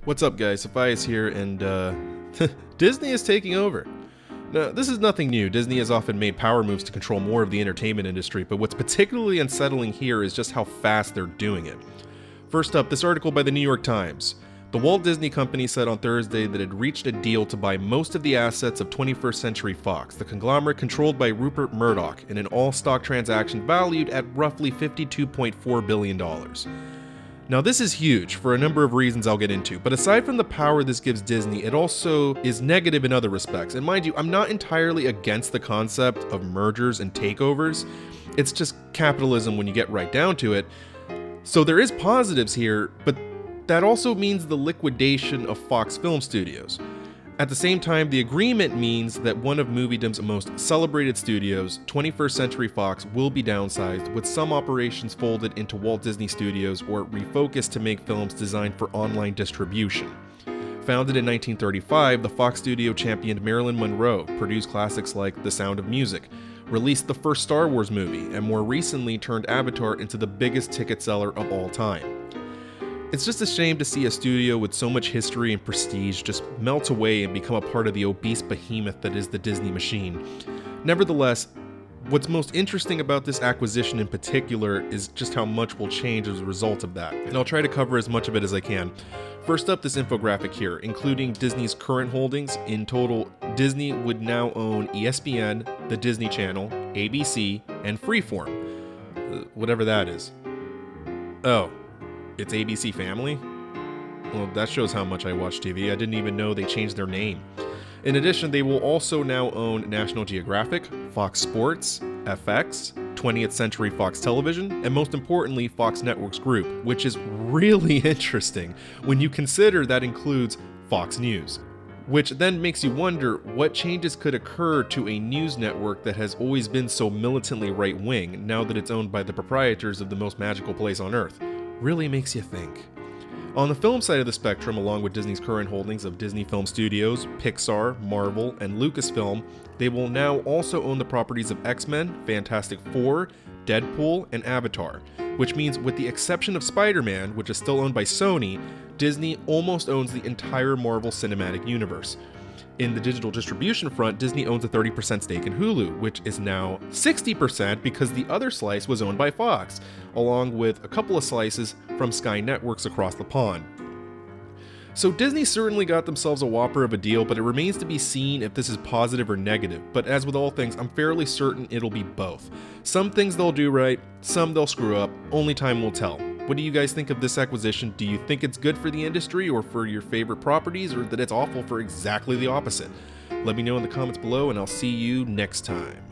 What's up, guys? Sophias here, and Disney is taking over. Now, this is nothing new. Disney has often made power moves to control more of the entertainment industry, but what's particularly unsettling here is just how fast they're doing it. First up, this article by the New York Times. The Walt Disney Company said on Thursday that it had reached a deal to buy most of the assets of 21st Century Fox, the conglomerate controlled by Rupert Murdoch, in an all-stock transaction valued at roughly $52.4 billion. Now, this is huge for a number of reasons I'll get into, but aside from the power this gives Disney, it also is negative in other respects. And mind you, I'm not entirely against the concept of mergers and takeovers. It's just capitalism when you get right down to it. So there is positives here, but that also means the liquidation of Fox Film Studios. At the same time, the agreement means that one of moviedom's most celebrated studios, 21st Century Fox, will be downsized, with some operations folded into Walt Disney Studios or refocused to make films designed for online distribution. Founded in 1935, the Fox studio championed Marilyn Monroe, produced classics like The Sound of Music, released the first Star Wars movie, and more recently turned Avatar into the biggest ticket seller of all time. It's just a shame to see a studio with so much history and prestige just melt away and become a part of the obese behemoth that is the Disney machine. Nevertheless, what's most interesting about this acquisition in particular is just how much will change as a result of that, and I'll try to cover as much of it as I can. First up, this infographic here, including Disney's current holdings. In total, Disney would now own ESPN, the Disney Channel, ABC, and Freeform. Whatever that is. Oh. It's ABC Family? Well, that shows how much I watch TV. I didn't even know they changed their name. In addition, they will also now own National Geographic, Fox Sports, FX, 20th Century Fox Television, and most importantly, Fox Networks Group, which is really interesting when you consider that includes Fox News. Which then makes you wonder what changes could occur to a news network that has always been so militantly right-wing now that it's owned by the proprietors of the most magical place on earth. Really makes you think. On the film side of the spectrum, along with Disney's current holdings of Disney Film Studios, Pixar, Marvel, and Lucasfilm, they will now also own the properties of X-Men, Fantastic Four, Deadpool, and Avatar, which means with the exception of Spider-Man, which is still owned by Sony, Disney almost owns the entire Marvel Cinematic Universe. In the digital distribution front, Disney owns a 30% stake in Hulu, which is now 60% because the other slice was owned by Fox, along with a couple of slices from Sky Networks across the pond. So Disney certainly got themselves a whopper of a deal, but it remains to be seen if this is positive or negative. But as with all things, I'm fairly certain it'll be both. Some things they'll do right, some they'll screw up, only time will tell. What do you guys think of this acquisition? Do you think it's good for the industry or for your favorite properties, or that it's awful for exactly the opposite? Let me know in the comments below, and I'll see you next time.